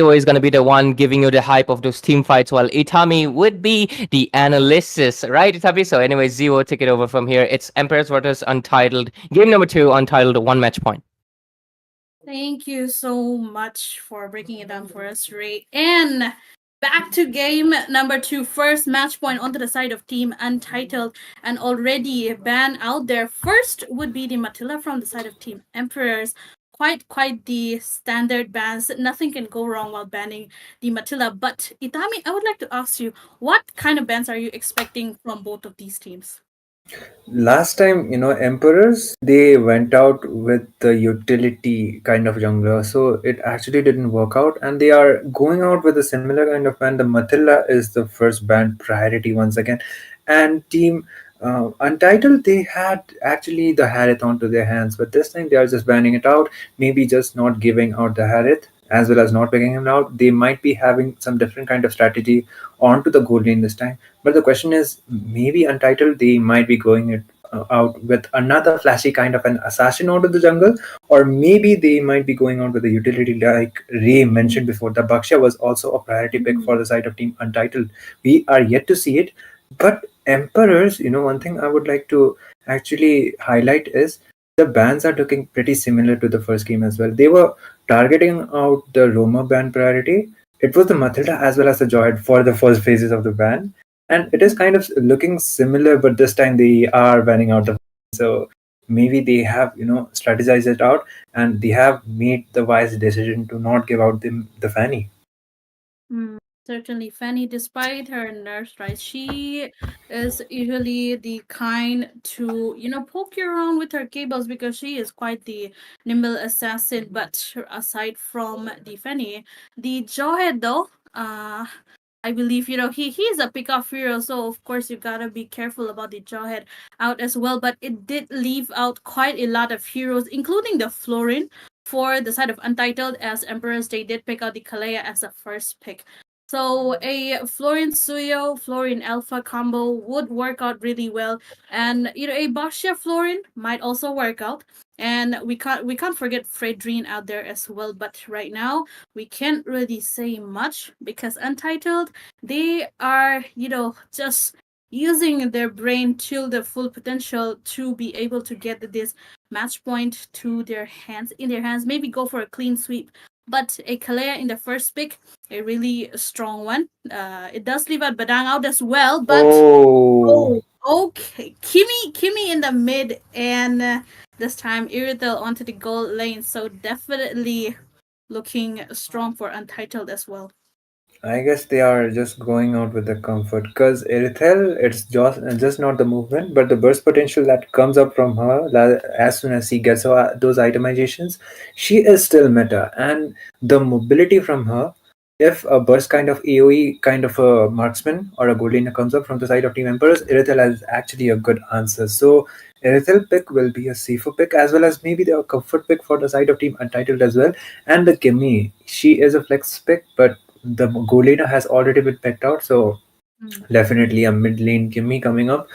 Zero is going to be the one giving you the hype of those team fights, while Itami would be the analysis, right, Itami? So, anyway, Zero, take it over from here. It's Emperors versus Untitled. Game number 2, Untitled, one match point. Thank you so much for breaking it down for us, Ray. And back to game number 2. First match point onto the side of Team Untitled and already a ban out there. First would be the Matilla from the side of Team Emperors. Quite the standard bans. Nothing can go wrong while banning the Matilla. But Itami, I would like to ask you, what kind of bans are you expecting from both of these teams? Last time, Emperors, they went out with the utility kind of jungler, so it actually didn't work out, and they are going out with a similar kind of ban. The Mathila is the first ban priority once again, and Team Untitled, they had actually the Harith onto their hands, but this time they are just banning it out, maybe just not giving out the Harith as well as not picking him out. They might be having some different kind of strategy onto the gold lane this time. But the question is, maybe Untitled, they might be going it out with another flashy kind of an assassin out of the jungle, or maybe they might be going out with a utility like Ray mentioned before. The Baksha was also a priority pick for the side of Team Untitled. We are yet to see it, but Emperors, one thing I would like to actually highlight is the bans are looking pretty similar to the first game as well. They were targeting out the Roma ban priority. It was the Matilda as well as the Joyhead for the first phases of the ban, and it is kind of looking similar, but this time they are banning out the. So maybe they have strategized it out, and they have made the wise decision to not give out the Fanny. Mm, certainly, Fanny, despite her nerves, right, she is usually the kind to, poke you around with her cables because she is quite the nimble assassin. But aside from the Fanny, the Jawhead, though, I believe, he is a pick-off hero, so of course you gotta be careful about the Jawhead out as well. But it did leave out quite a lot of heroes, including the Florin for the side of Untitled. As Emperors, they did pick out the Kalea as a first pick. So a Florin Suyo, Florin Alpha combo would work out really well. And a Bastia Florin might also work out. And we can't forget Fredrine out there as well. But right now we can't really say much because Untitled, they are, just using their brain to the full potential to be able to get this match point to their hands in their hands. Maybe go for a clean sweep. But a Kalea in the first pick, a really strong one. It does leave out Badang out as well, but Oh, oh, okay. Kimmy in the mid, and this time Iritel onto the gold lane. So definitely looking strong for Untitled as well. I guess they are just going out with the comfort because Erithel, it's just not the movement, but the burst potential that comes up from her as soon as she gets those itemizations. She is still meta, and the mobility from her. If a burst kind of AoE kind of a marksman or a Golden comes up from the side of Team Emperors, Irithel is actually a good answer. So Irithel pick will be a safer pick as well as maybe the comfort pick for the side of Team Untitled as well. And the Kimmy, she is a flex pick, but the Golina has already been picked out, so Mm. definitely a mid lane Kimmy coming up.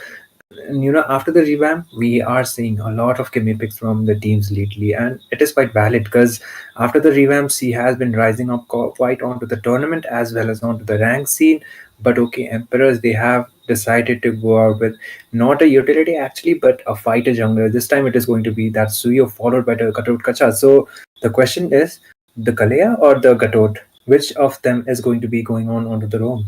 And after the revamp, we are seeing a lot of Kimmy picks from the teams lately, and it is quite valid because after the revamp, she has been rising up quite onto the tournament as well as onto the rank scene. But okay, Emperors, they have decided to go out with not a utility actually, but a fighter jungler. This time it is going to be that Suyo followed by the Gatot Kacha. So the question is the Kalea or the Gatot? Which of them is going to be going on onto the roam?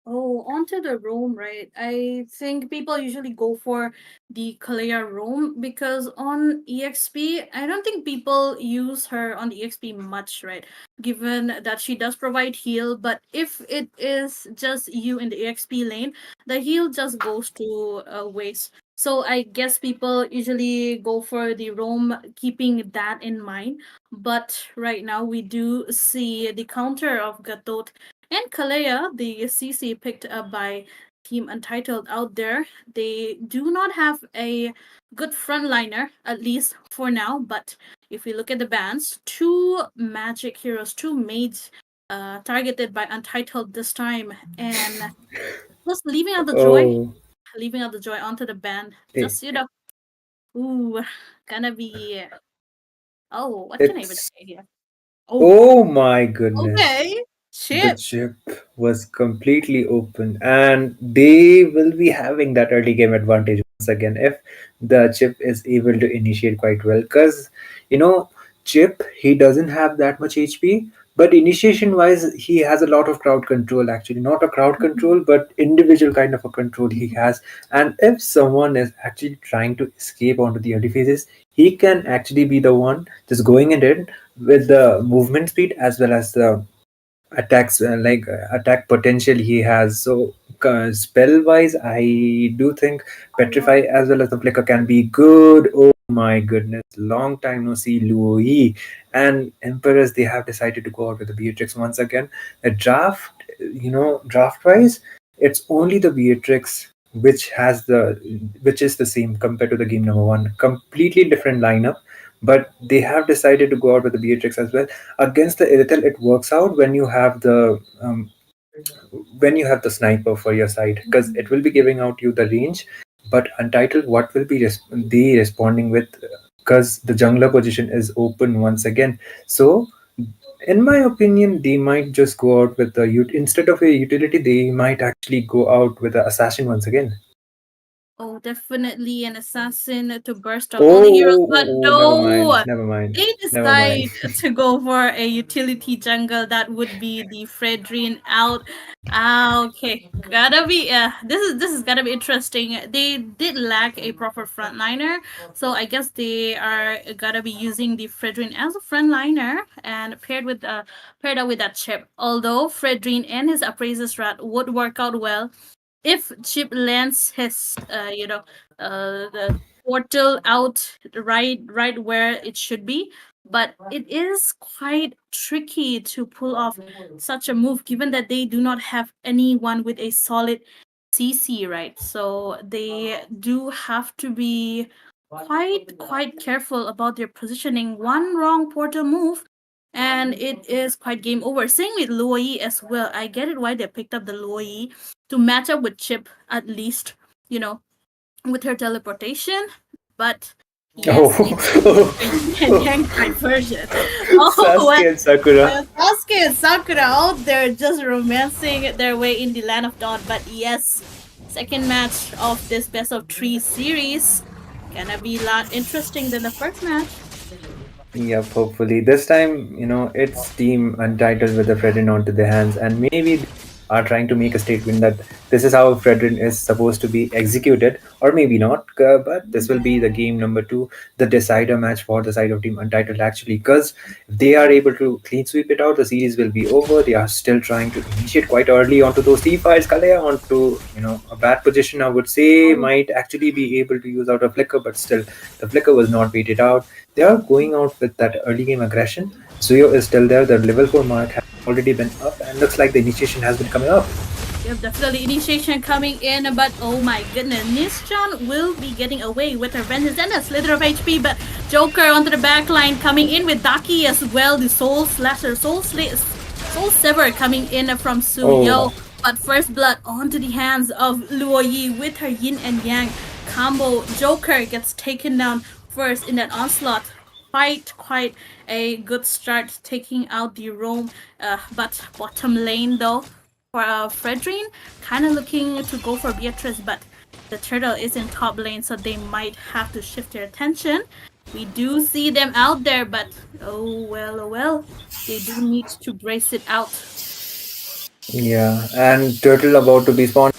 Oh, onto the roam, right? I think people usually go for the Kalea roam because on EXP, I don't think people use her on the EXP much, right? Given that she does provide heal, but if it is just you in the EXP lane, the heal just goes to waste. So I guess people usually go for the roam, keeping that in mind. But right now, we do see the counter of Gatot and Kalea, the CC picked up by Team Untitled out there. They do not have a good frontliner, at least for now. But if we look at the bans, two magic heroes, two maids targeted by Untitled this time. And just Oh, leaving out the joy onto the ban. it, Just, ooh, gonna be, oh, what can I even it's say here? Oh, Oh my goodness. okay. The Chip. chip was completely open, and they will be having that early game advantage once again if the chip is able to initiate quite well. Because, you know, chip, he doesn't have that much HP, but initiation wise, he has a lot of crowd control actually. Not a crowd Mhm. control, but individual kind of a control he has. And if someone is actually trying to escape onto the early phases, he can actually be the one just going in it with the movement speed as well as the attacks attack potential he has. So spell wise, I do think petrify as well as the flicker can be good. Oh my goodness, long time no see Louis and Emperors. They have decided to go out with the Beatrix once again. A draft, draft wise, it's only the Beatrix which is the same compared to the game number one, completely different lineup, but they have decided to go out with the Beatrix as well. Against the Irithel, it works out when you have the sniper for your side, because it will be giving out you the range. But Untitled, what will be they responding with? Because the jungler position is open once again. So, in my opinion, they might just go out with instead of a utility, they might actually go out with the assassin once again. Oh, definitely an assassin to burst out all the heroes, but Oh, never mind, no, never mind, they never mind. decide to go for a utility jungle that would be the Fredrin out. Ah, okay, gotta be. This is gotta be interesting. They did lack a proper frontliner, so I guess they are gotta be using the Fredrin as a frontliner and paired up with that chip. Although Fredrin and his appraiser strat would work out well if Chip lands his the portal out right where it should be, but it is quite tricky to pull off such a move given that they do not have anyone with a solid CC, right? So they do have to be quite careful about their positioning. One wrong portal move and it is quite game over. Same with Luoyi as well. I get it why they picked up the Luoyi to match up with Chip at least, you know, with her teleportation. But yes, it is Oh, a yin and yang diversion. Oh, Sasuke and Sakura. Sasuke and Sakura out there just romancing their way in the land of dawn. But yes, second match of this best of three series gonna be a lot interesting than the first match. Yep, hopefully. This time, it's Team Untitled with the Fredrin onto their hands, and maybe they are trying to make a statement that this is how Fredrin is supposed to be executed, or maybe not, but this will be the game number two, the decider match for the side of Team Untitled, actually, because if they are able to clean sweep it out, the series will be over. They are still trying to initiate quite early onto those team fights. Kalea onto, a bad position, I would say, Oh, might actually be able to use out a flicker, but still, the flicker was not waited out. They are going out with that early game aggression. Zuyo is still there. The level 4 mark has already been up, and looks like the initiation has been coming up. yep, definitely initiation coming in, but oh my goodness, Nishan will be getting away with her vengeance and a slither of HP, but Joker onto the back line coming in with Daki as well, the Soul Slasher, Soul Sever coming in from Oh, Suyo. But first blood onto the hands of Luo Yi with her yin and yang combo. Joker gets taken down first in that onslaught. Quite a good start taking out the roam, but bottom lane though for Fredrin, kind of looking to go for Beatrice, but the turtle is in top lane, so they might have to shift their attention. We do see them out there, but oh well, they do need to brace it out. yeah. And Turtle about to be spawned.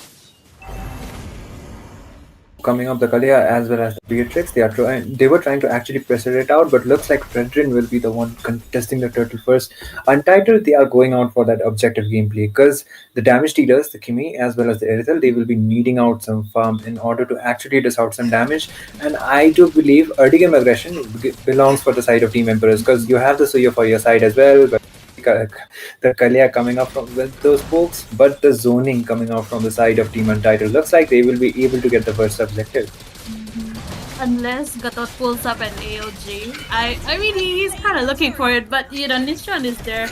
Coming up the Kalia as well as the Beatrix. They were trying to actually pressure it out, but looks like Fredrin will be the one contesting the turtle first. Untitled, they are going out for that objective gameplay because the damage dealers, the Kimi as well as the Erithel, they will be needing out some farm in order to actually dish out some damage. And I do believe early game aggression belongs for the side of Team Emperors because you have the Suya for your side as well. But the Kalia coming up from with those pokes, but the zoning coming out from the side of Team Untitled looks like they will be able to get the first objective. Mhm. Unless Gatot pulls up an AOG. I mean, he's kind of looking for it, but Nishran is there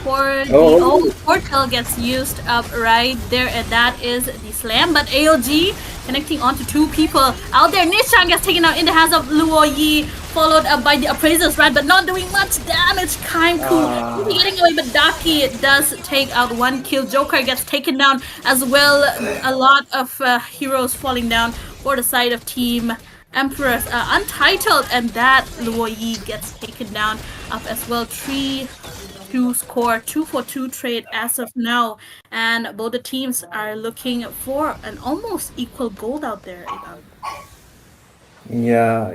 for the Oh, portal gets used up right there, and that is the slam. But AOG connecting onto two people out there. Nishran gets taken out in the hands of Luo Yi followed up by the appraisers, right? But not doing much damage. Kainku will be getting away, but Daki does take out one kill. Joker gets taken down as well. A lot of heroes falling down for the side of Team Emperors. Untitled, and that Luo Yi gets taken down up as well. 3-2 score, 2-for-2 trade as of now, and both the teams are looking for an almost equal gold out there. Yeah,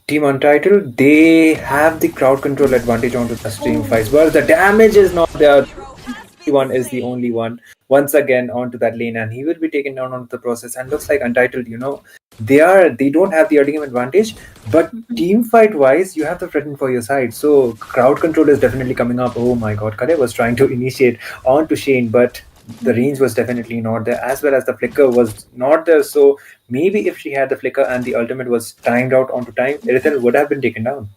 Team Untitled, they have the crowd control advantage onto the stream fights. Well, the damage is not there. One is the only one once again onto that lane, and he will be taken down onto the process. And looks like Untitled, they don't have the early game advantage, but team fight wise, you have the threaten for your side. So crowd control is definitely coming up. Oh my god, Kale was trying to initiate onto Shane, but the range was definitely not there, as well as the flicker was not there. So maybe if she had the flicker and the ultimate was timed out onto time, Irithel would have been taken down.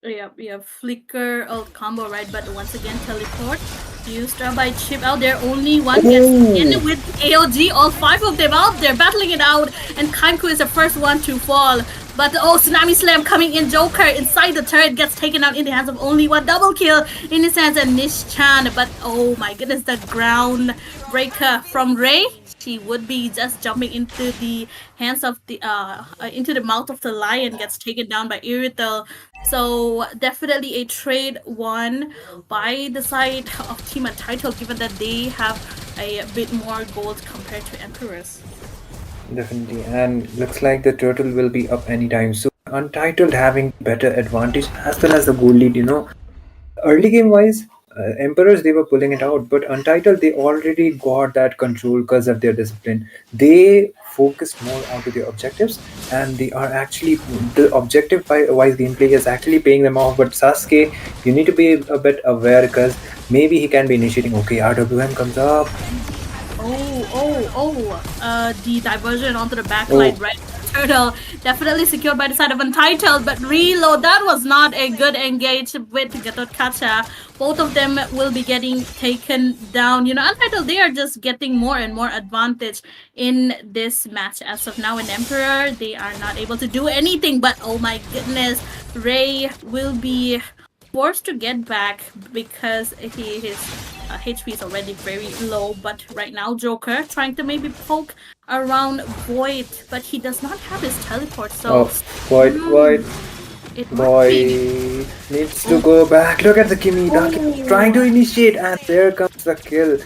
Yeah, flicker ult combo, right? But once again, teleport used by Chip out there. Only one gets in with AOG. All 5 of them out there battling it out, and Kainku is the first one to fall. But Tsunami Slam coming in. Joker inside the turret gets taken out in the hands of only one. Double kill in his hands, and Nish-chan. But oh my goodness, the ground breaker from Ray. She would be just jumping into the hands of the into the mouth of the lion, gets taken down by Irithel. So definitely a trade won by the side of Team Untitled, given that they have a bit more gold compared to Emperors. Definitely, and looks like the turtle will be up anytime soon. Untitled having better advantage as well as the gold lead. Early game wise, Emperors, they were pulling it out, but Untitled, they already got that control because of their discipline. They focused more onto their objectives, and they are actually the objective wise gameplay is actually paying them off. But Sasuke, you need to be a bit aware because maybe he can be initiating. Okay, RWM comes up. The diversion onto the backline, right? Turtle definitely secured by the side of Untitled, but reload, that was not a good engage with Gatot Kacha. Both of them will be getting taken down. Untitled, they are just getting more and more advantage in this match as of now. In Emperor, they are not able to do anything, but oh my goodness, Ray will be forced to get back because his HP is already very low. But right now, Joker trying to maybe poke around Void, but he does not have his teleport. So Void be... needs to go back. Look at the Kimi trying to initiate, and there comes the kill.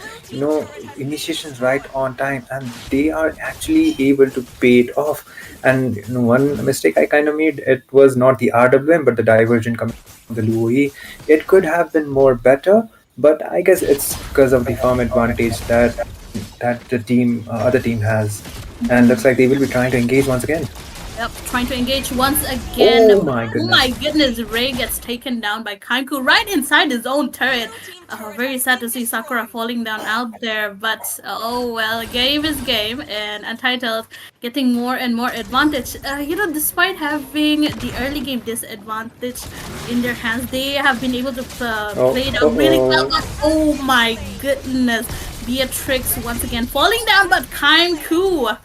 Initiations right on time, and they are actually able to pay it off. And one mistake I kind of made, it was not the RWM but the diversion coming from the Luo Yi. It could have been more better, but I guess it's because of the farm advantage that the other team has, and looks like they will be trying to engage once again. Yep, trying to engage once again. Oh my goodness, Ray gets taken down by Kainku right inside his own turret. Very sad to see Sakura falling down out there, but oh well, game is game, and Untitled getting more and more advantage. Despite having the early game disadvantage in their hands, they have been able to play it out really well. But oh my goodness, Beatrix once again falling down, but Kainku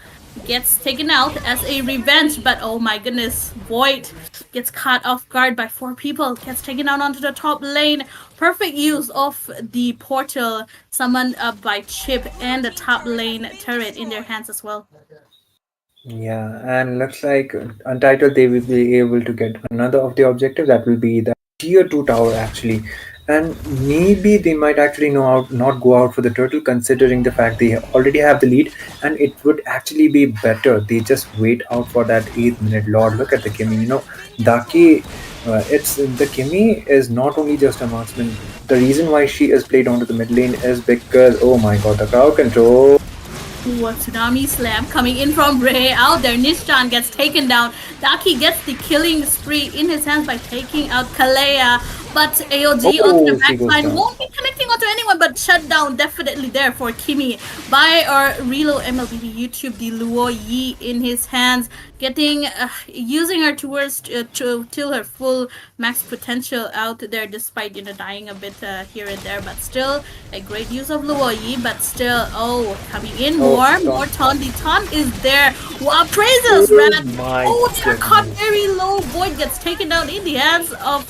gets taken out as a revenge. But oh my goodness, Void gets caught off guard by 4 people, gets taken out onto the top lane. Perfect use of the portal summoned up by Chip, and the top lane turret in their hands as well. Yeah, and looks like Untitled, they will be able to get another of the objectives. That will be the tier 2 tower actually. And maybe they might actually not go out for the turtle, considering the fact they already have the lead, and it would actually be better they just wait out for that 8th minute. Lord, look at the Kimi. Daki, the Kimi is not only just a marksman. The reason why she is played onto the mid lane is because, oh my god, the crowd control. A Tsunami Slam coming in from Ray out there. Nish-chan gets taken down. Daki gets the killing spree in his hands by taking out Kalea. But AOG onto the Oh, she back goes line down. won't be connecting onto anyone, but shut down definitely there for Kimi by our Relo MLBB YouTube, the Luo Yi in his hands, getting using her towards to till her full max potential out there, despite dying a bit here and there, but still a great use of Luo Yi, but still coming in Oh, more stop. ton. The ton is there. Wow, praises, Oh Rat. my Oh, they're caught goodness. very low. Void gets taken down in the hands of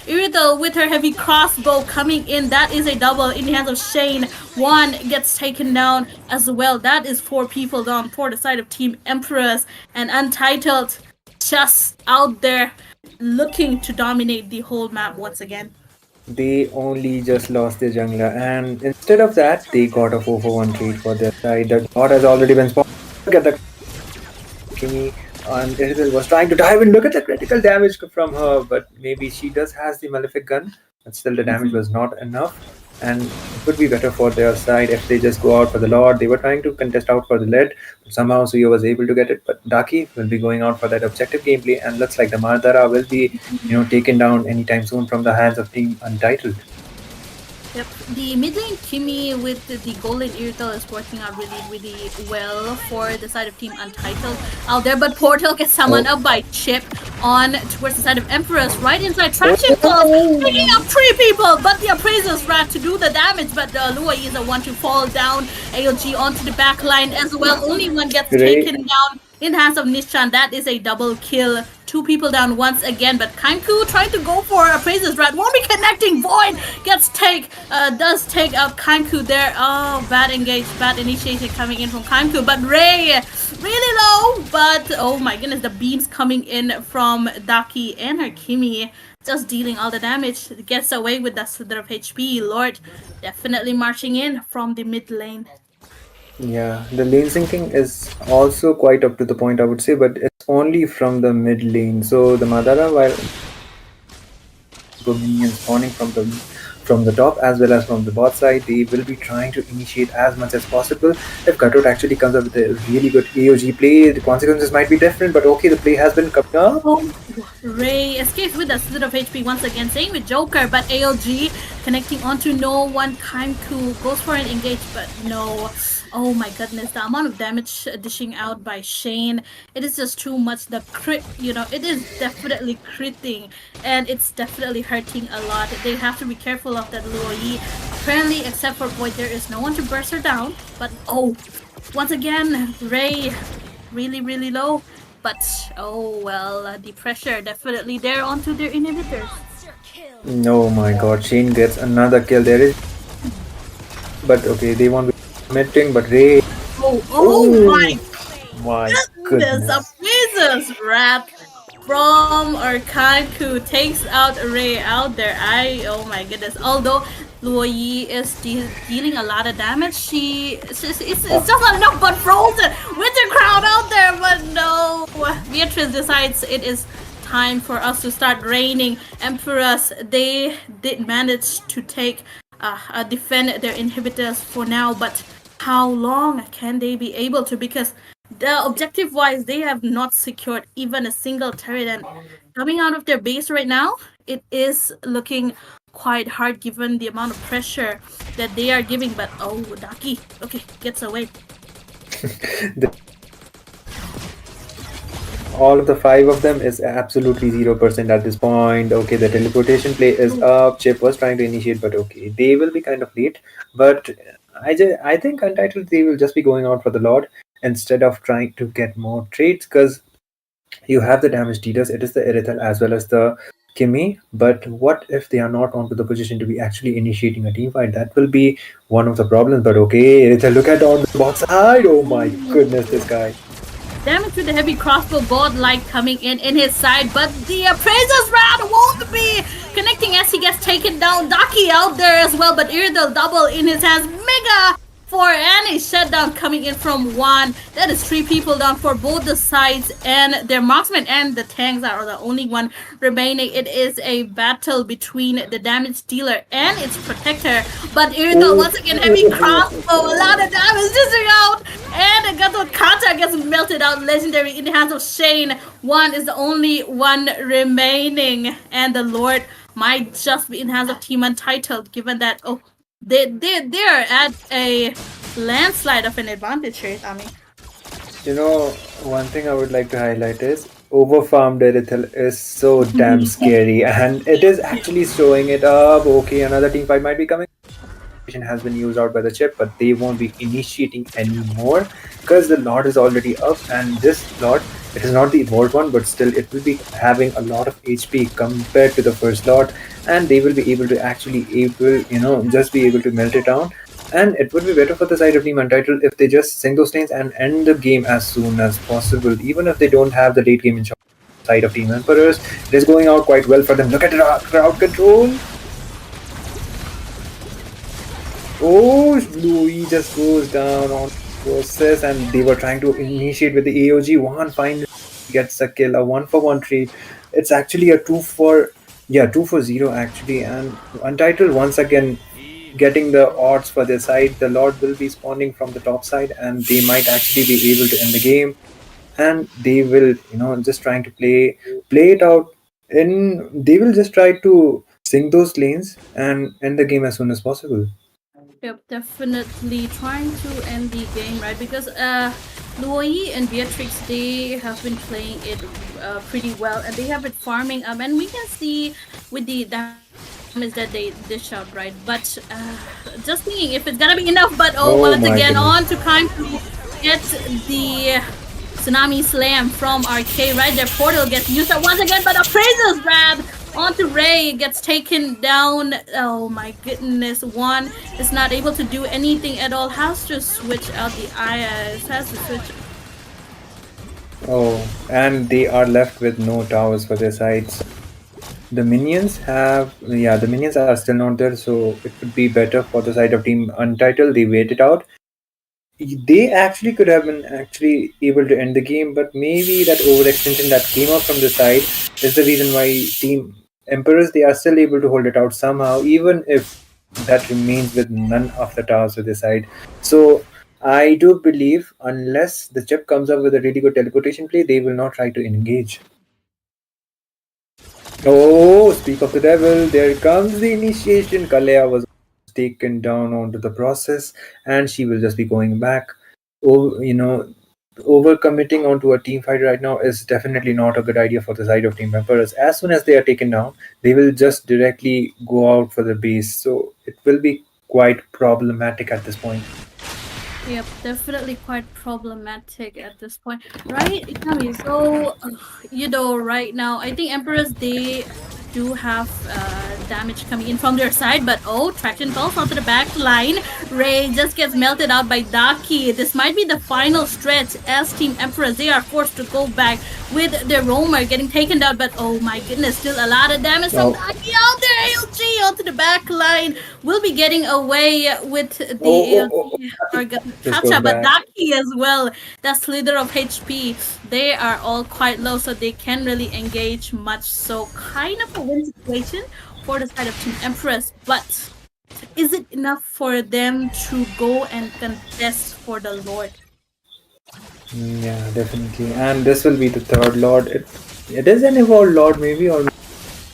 Irithel with her heavy crossbow coming in. That is a double in the hands of Shane. One gets taken down as well. That is four people down for the side of Team Empress, and Untitled just out there looking to dominate the whole map once again. They only just lost their jungler, and instead of that, they got a 4 for 1 trade for their side. The god has already been spawned. Look at the Kimi, and Irizal was trying to dive in. Look at the critical damage from her, but maybe she does has the Malefic gun, but still the damage was not enough. And it would be better for their side if they just go out for the Lord. They were trying to contest out for the lead, but somehow Suyo was able to get it. But Daki will be going out for that objective gameplay, and looks like the Mardara will be, taken down anytime soon from the hands of Team Untitled. Yep, the mid lane Kimi with the golden Irithel is working out really, really well for the side of Team Untitled out there. But Portal gets summoned up by Chip on towards the side of Empress, right inside Traction Pulse, picking up three people. But the Appraisers ran to do the damage, but Lua is the one to fall down. AOG onto the back line as well. Only one gets Great. taken down in the hands of Nishan. That is a double kill. Two people down once again, but Kanku trying to go for a Praises Rat. Won't be connecting. Void does take out Kanku there. Oh, bad engage, bad initiation coming in from Kanku. But Ray, really low. But oh my goodness, the beams coming in from Daki and her Kimi. Just dealing all the damage. Gets away with that sort of HP. Lord definitely marching in from the mid lane. Yeah, the lane syncing is also quite up to the point, I would say, but it's only from the mid lane. So the Madara, while minions spawning from the top as well as from the bot side, they will be trying to initiate as much as possible. If Cutout actually comes up with a really good AOG play, the consequences might be different, but okay, the play has been coming up. Oh, Ray escapes with a slit of HP once again, same with Joker, but AOG connecting onto no one. Kanku goes for an engage, but no. Oh my goodness, the amount of damage dishing out by Shane, it is just too much. The crit, it is definitely critting, and it's definitely hurting a lot. They have to be careful of that Luo Yi. Apparently, except for Void, there is no one to burst her down, but once again, Ray, really, really low. But, oh well, the pressure definitely there onto their inhibitors. Oh my god, Shane gets another kill. There is. But okay, they won't be committing, but Ray. Oh my goodness. a Jesus Rat from Kanku takes out Ray out there. Oh my goodness. Although Luo Yi is dealing a lot of damage, it's just not enough. But Frozen with the crowd out there, but no. Beatrice decides it is time for us to start raining. Emperors, they did manage to defend their inhibitors for now, but how long can they be able to? Because the objective wise, they have not secured even a single turret, and coming out of their base right now, it is looking quite hard given the amount of pressure that they are giving. But Daki, okay, gets away. All of the 5 of them is absolutely 0% at this point. Okay, the teleportation play is up. Chip was trying to initiate, but okay, they will be kind of late. But I think Untitled, they will just be going out for the Lord instead of trying to get more trades, because you have the damage dealers. It is the Irithel as well as the Kimi. But what if they are not onto the position to be actually initiating a team fight? That will be one of the problems. But okay, Irithel, look at on the bot side. Oh my goodness, this guy. Damage with the heavy crossbow, godlike coming in his side, but the Appraiser's Rat won't be connecting as he gets taken down. Daki out there as well, but Irdal double in his hands. Mega for any shutdown coming in from one. That is 3 people down for both the sides, and their marksmen and the tanks are the only one remaining. It is a battle between the damage dealer and its protector, but Irdal once again heavy crossbow, a lot of damage dishing out, and Gato Kata gets melted out. Legendary in the hands of Shane. One is the only one remaining, and the Lord might just be in hands of Team Untitled, given that they're at a landslide of an advantage here, Tommy. You know, one thing I would like to highlight is overfarmed Erythel is so damn scary, and it is actually showing it up. Okay, another team fight might be coming. Has been used out by the chip, but they won't be initiating anymore because the Lord is already up, and this Lord, it is not the evolved one, but still it will be having a lot of HP compared to the first Lord, and they will be able to actually just be able to melt it down. And it would be better for the side of Team Untitled if they just sink those lanes and end the game as soon as possible, even if they don't have the late game in side of Team Emperors. It is going out quite well for them. Look at the crowd control. Oh, Louis just goes down on process, and they were trying to initiate with the AOG. One finally gets a kill, a 1-for-1 trade. It's actually a 2-for-0 actually, and Untitled once again getting the odds for their side. The Lord will be spawning from the top side, and they might actually be able to end the game. And they will, just trying to play it out. They will just try to sink those lanes and end the game as soon as possible. Yep, definitely trying to end the game, right? Because Louis and Beatrix, they have been playing it pretty well, and they have been farming up, and we can see with the damage that they dish out, right? But just thinking if it's gonna be enough. But once again, on to kind to get the Tsunami Slam from RK, right? Their portal gets used up once again, but a Appraiser's grab onto Ray gets taken down. Oh my goodness, one is not able to do anything at all. Has to switch out the IS. Has to switch. Oh, and they are left with no towers for their sides. The minions the minions are still not there, so it would be better for the side of Team Untitled. They wait it out. They actually could have been actually able to end the game, but maybe that overextension that came up from the side is the reason why Team Emperors, they are still able to hold it out somehow, even if that remains with none of the towers to the side. So I do believe unless the chip comes up with a really good teleportation play, they will not try to engage. Oh, speak of the devil, there comes the initiation. Kalea was taken down onto the process, and she will just be going back. Overcommitting onto a team fight right now is definitely not a good idea for the side of Team Emperors. As soon as they are taken down, they will just directly go out for the base, so it will be quite problematic at this point. Yep, definitely quite problematic at this point, right? Ikami, so right now I think Emperors, they do have damage coming in from their side, but traction falls onto the back line. Ray just gets melted out by Daki. This might be the final stretch as Team Emperors, they are forced to go back with their roamer getting taken down, but oh my goodness, still a lot of damage from Daki out there. ALG onto the back line will be getting away with the ALG but Daki as well. That slither of HP, they are all quite low, so they can't really engage much. So kind of a win situation for the side of Team Empress, but is it enough for them to go and contest for the Lord? Yeah, definitely. And this will be the third Lord. It is an evolved Lord, maybe, or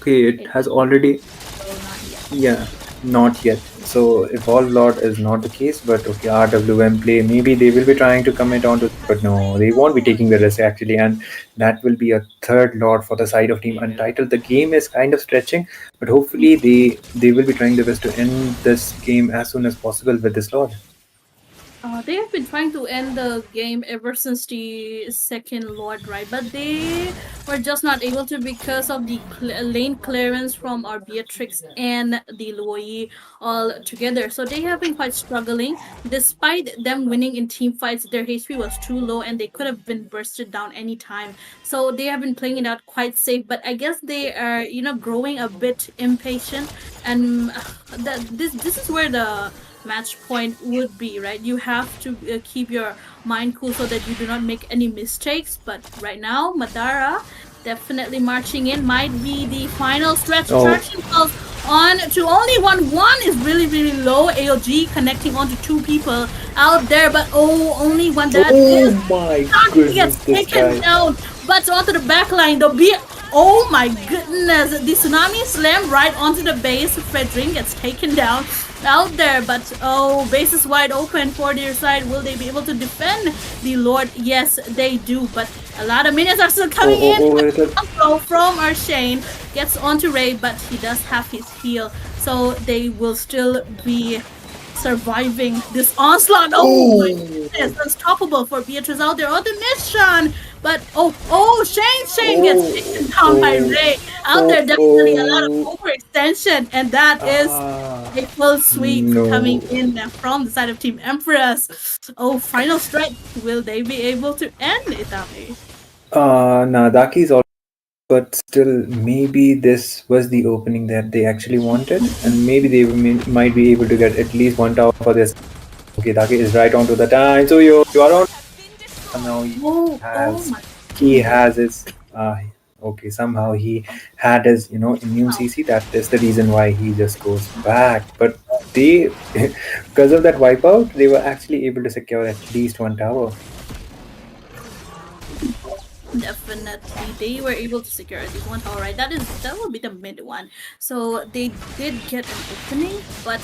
okay, it has already. Not yet. So evolved Lord is not the case, but okay, RWM play, maybe they will be trying to commit on to, but no, they won't be taking the risk actually, and that will be a third Lord for the side of Team Untitled. The game is kind of stretching, but hopefully they will be trying their best to end this game as soon as possible with this Lord. They have been trying to end the game ever since the second Lord, right? But they were just not able to because of the lane clearance from our Beatrix and the Louis all together. So they have been quite struggling. Despite them winning in team fights, their HP was too low and they could have been bursted down anytime. So they have been playing it out quite safe. But I guess they are, growing a bit impatient. And this is where the match point would be, right? You have to keep your mind cool so that you do not make any mistakes. But right now, Madara definitely marching in, might be the final stretch. Charging pulse on to only one is really, really low. AOG connecting onto two people out there, but only one that my goodness, gets taken down. But onto the back line, Oh my goodness! The tsunami slammed right onto the base. Fredrin gets taken down out there, but oh, base is wide open for their side. Will they be able to defend the Lord? Yes, they do, but a lot of minions are still coming in. Combo from our Shane gets onto Ray, but he does have his heal, so they will still be surviving this onslaught. Oh my goodness, unstoppable for Beatrice out there on the mission. But Shane gets taken down by Ray. Out there, definitely a lot of overextension, and that is a full sweep coming in from the side of Team Empress. Oh, final strike. Will they be able to end Itami? Nah, Daki's all, but still, maybe this was the opening that they actually wanted, and maybe they might be able to get at least one tower for this. Okay, Daki is right onto the time, so you are on. Now he has his okay, somehow he had his immune CC. That is the reason why he just goes back. But they because of that wipeout, they were actually able to secure at least one tower. Definitely, they were able to secure this one tower, right? That will be the mid one. So they did get an opening, but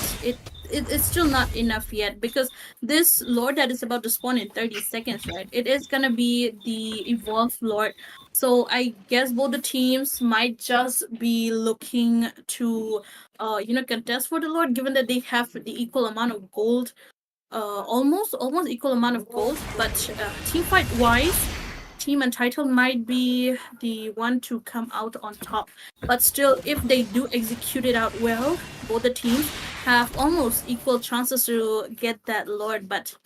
it's still not enough yet, because this Lord that is about to spawn in 30 seconds, right? It is gonna be the evolved Lord. So I guess both the teams might just be looking to contest for the Lord, given that they have the equal amount of gold, almost equal amount of gold. But team fight wise, Team Entitled might be the one to come out on top. But still, if they do execute it out well, both the teams have almost equal chances to get that Lord. But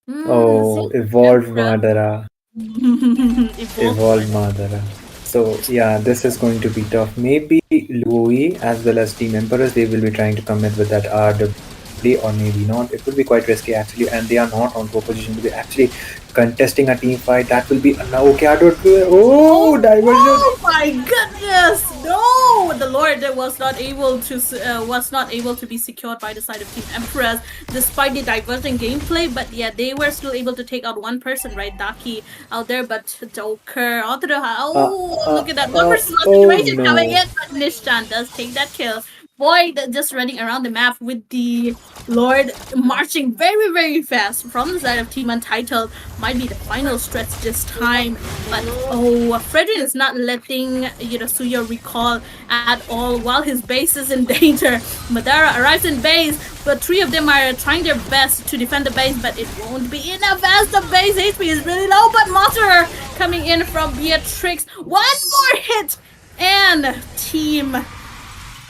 Evolved Madara. Evolved Madara. So yeah, this is going to be tough. Maybe Louis as well as Team Emperors, they will be trying to come in with that RW, or maybe not. It will be quite risky actually, and they are not on position to be actually contesting a team fight. That will be okay. I don't. Oh, diversion! Oh my goodness! No, the Lord was not able to be secured by the side of Team Empress, despite the diverging gameplay. But yeah, they were still able to take out one person, right? Daki out there, but Joker onto the look at that one versus one situation coming in. But Nishtan does take that kill. Boy, just running around the map with the Lord marching very, very fast from the side of Team Untitled. Might be the final stretch this time. But Fredrin is not letting Suya recall at all while his base is in danger. Madara arrives in base, but three of them are trying their best to defend the base, but it won't be enough as the base HP is really low. But Monster coming in from Beatrix. One more hit, and Team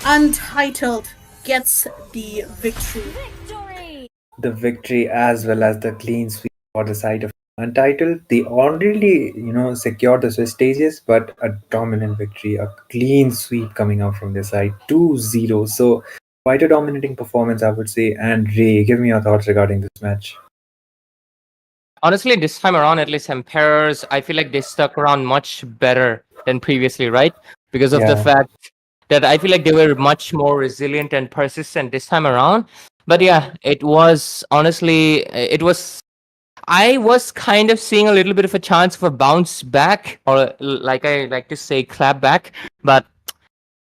Untitled gets the victory. The victory as well as the clean sweep for the side of Untitled. They already, secured the Swiss stages, but a dominant victory, a clean sweep coming out from their side, 2-0. So quite a dominating performance, I would say. And Ray, give me your thoughts regarding this match. Honestly, this time around, at least Emperors, I feel like they stuck around much better than previously, right? Because of the fact that I feel like they were much more resilient and persistent this time around. But yeah, it was honestly, I was kind of seeing a little bit of a chance for bounce back, or like I like to say, clap back. But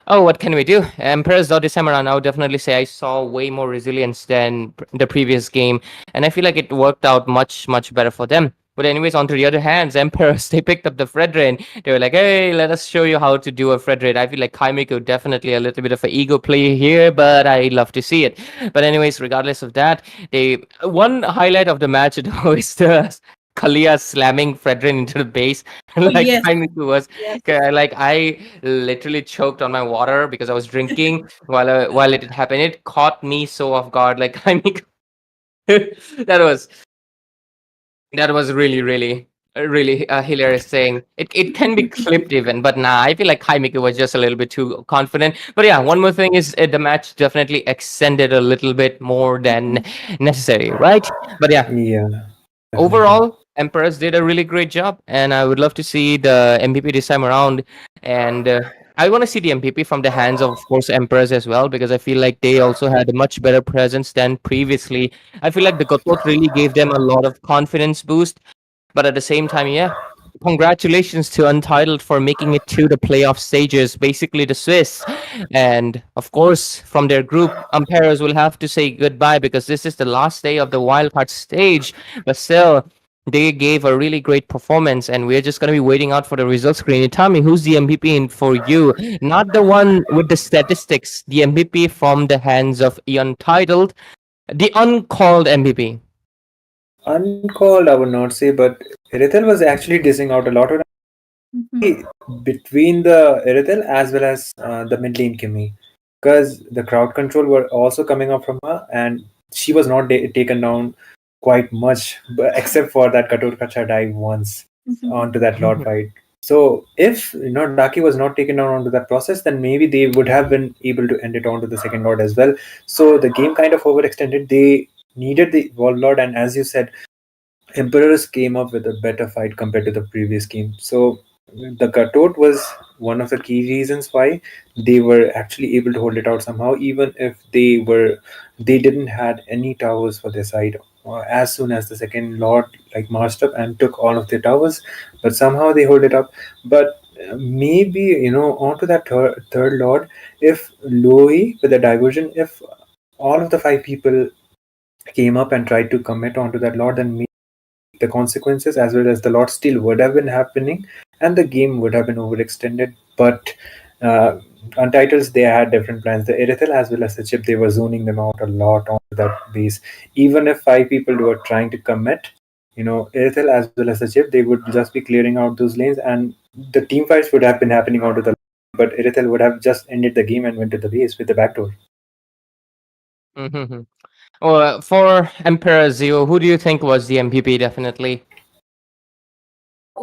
what can we do? Emperors, though, this time around, I would definitely say I saw way more resilience than the previous game. And I feel like it worked out much, much better for them. But anyways, on to the other hands, Emperors, they picked up the Fredrin. They were like, hey, let us show you how to do a Fredrin. I feel like Kaimiku definitely a little bit of an ego play here, but I love to see it. But anyways, regardless of that, one highlight of the match though is the Kalia slamming Fredrin into the base. Kaimiku was like, I literally choked on my water because I was drinking while it happened. It caught me so off guard. Like Kaimiku, that was really, really, really hilarious thing. It can be clipped even, but nah, I feel like Kaimiku was just a little bit too confident. But yeah, one more thing is the match definitely extended a little bit more than necessary, right? But yeah, overall, Emperors did a really great job, and I would love to see the MVP this time around. And I want to see the MVP from the hands of course, Emperors as well, because I feel like they also had a much better presence than previously. I feel like the Gotot really gave them a lot of confidence boost, but at the same time, yeah, congratulations to Untitled for making it to the playoff stages, basically the Swiss. And of course, from their group, umpires will have to say goodbye because this is the last day of the wildcard stage. But still, they gave a really great performance, and we're just going to be waiting out for the result screen. Tell me, who's the MVP for you? Not the one with the statistics, the MVP from the hands of Untitled, the uncalled MVP. Uncalled, I would not say, but Erithel was actually dissing out a lot of Mhm. between the Erithel as well as the mid lane Kimmy, because the crowd control were also coming up from her, and she was not taken down quite much, but except for that Katur Kacha dive once Mhm. onto that Lord fight. So if Daki was not taken down onto that process, then maybe they would have been able to end it onto the second Lord as well. So the game kind of overextended. They needed the World Lord, and as you said, Emperors came up with a better fight compared to the previous game. So the cutout was one of the key reasons why they were actually able to hold it out somehow, even if they didn't had any towers for their side. As soon as the second lord like marched up and took all of their towers, but somehow they hold it up. But maybe onto that third lord, if Loei with the diversion, if all of the five people came up and tried to commit onto that lord, then the consequences as well as the lot still would have been happening and the game would have been overextended. But uh, Untitles, they had different plans. The Erithel as well as the chip, they were zoning them out a lot on that base. Even if five people were trying to commit, Erithel as well as the chip, they would just be clearing out those lanes and the team fights would have been happening onto the, but Erithel would have just ended the game and went to the base with the backdoor. Mhm. Well, for Emperor Zero, who do you think was the MVP? Definitely.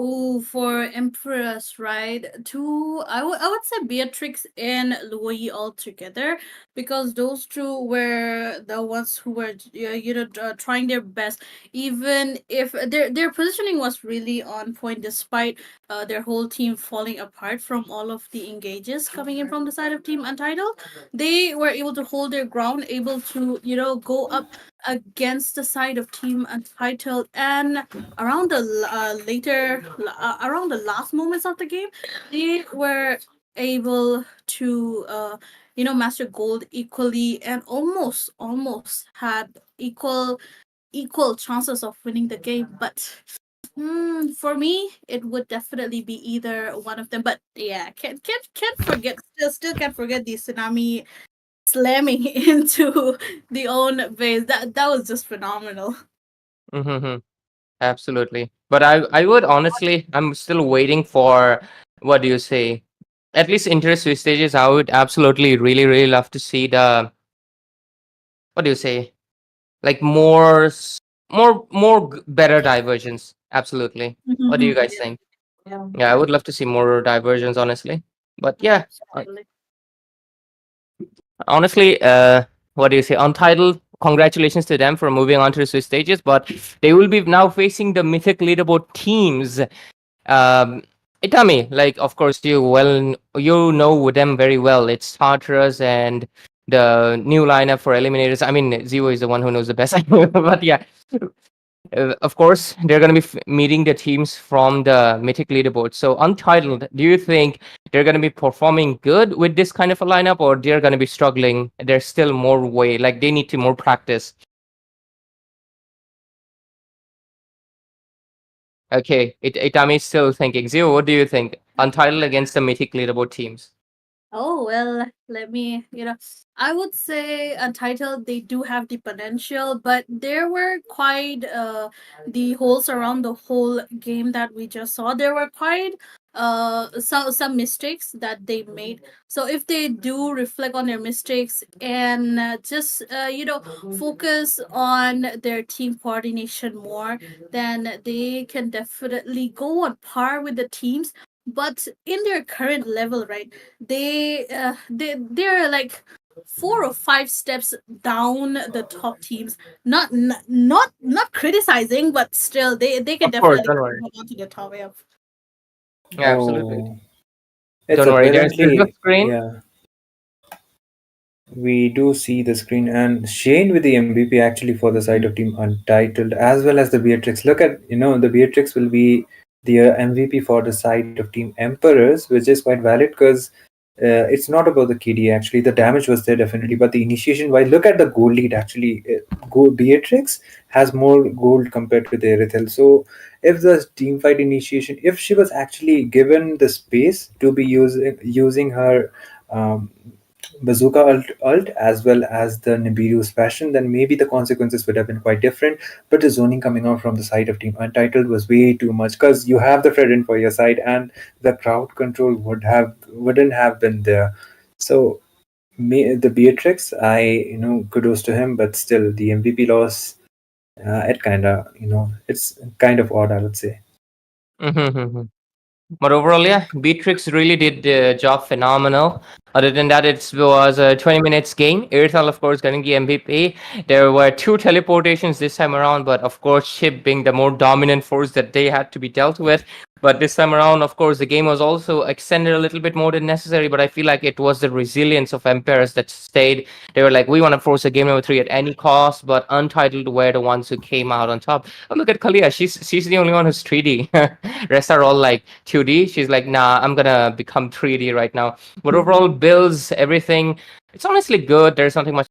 Oh, for Empress, right? I would say Beatrix and Louis all together because those two were the ones who were trying their best, even if their positioning was really on point despite their whole team falling apart from all of the engages coming in from the side of Team Untitled. They were able to hold their ground, able to go up against the side of Team Untitled, and around the around the last moments of the game, they were able to master gold equally and almost had equal chances of winning the game. But for me, it would definitely be either one of them. But yeah, can't forget, still can't forget the tsunami slamming into the own base. That was just phenomenal. Hmm. Absolutely. But I would honestly, I'm still waiting for, what do you say? At least interest Swiss stages. I would absolutely really love to see the, what do you say? Like better diversions. Absolutely. What do you guys think? Yeah. Yeah, I would love to see more diversions, honestly. But yeah, Absolutely. honestly, what do you say? Untitled, congratulations to them for moving on to the Swiss stages, but they will be now facing the Mythic leaderboard teams. Itami, like of course you know them very well. It's Tartarus and the new lineup for eliminators. I mean, Zero is the one who knows the best. But yeah, of course, they're going to be meeting the teams from the Mythic leaderboard. So, Untitled, do you think they're going to be performing good with this kind of a lineup, or they're going to be struggling? There's still more way, like they need to more practice. Okay, Itami's still thinking. Zero, what do you think? Untitled against the Mythic leaderboard teams. Oh, well, let me, I would say Untitled, they do have the potential, but there were quite the holes around the whole game that we just saw. There were quite some mistakes that they made. So if they do reflect on their mistakes and just focus on their team coordination more, then they can definitely go on par with the teams. But in their current level, right? They're like 4 or 5 steps down the top teams. Not criticizing, but still they can Of course, definitely don't worry. go on to the top. Yeah. Yeah, absolutely. Oh, it's Don't worry. There's a apparently, screen. yeah. We do see the screen and Shane with the MVP actually for the side of Team Untitled as well as the Beatrix. Look at the Beatrix will be the MVP for the side of Team Emperors, which is quite valid because it's not about the KD actually. The damage was there definitely, but the initiation. Why look at the gold lead actually? Beatrix has more gold compared to the Erithel. So if the team fight initiation, if she was actually given the space to be using her um, bazooka ult as well as the Nibiru's passion, then maybe the consequences would have been quite different. But the zoning coming out from the side of Team Untitled was way too much because you have the Fredin for your side, and the crowd control wouldn't have been there. So the Beatrix, kudos to him, but still the MVP loss, it kind of it's kind of odd, I would say. Mm-hmm. But overall, yeah, Beatrix really did the job phenomenal. Other than that, it was a 20 minutes game. Irithel, of course, getting the MVP. There were 2 teleportations this time around, but of course, Chip being the more dominant force that they had to be dealt with. But this time around, of course, the game was also extended a little bit more than necessary. But I feel like it was the resilience of Emperors that stayed. They were like, we want to force a game number 3 at any cost. But Untitled were the ones who came out on top. Oh, look at Kalia. She's the only one who's 3D. Rest are all like 2D. She's like, nah, I'm gonna become 3D right now. But overall, builds everything. It's honestly good. There's nothing much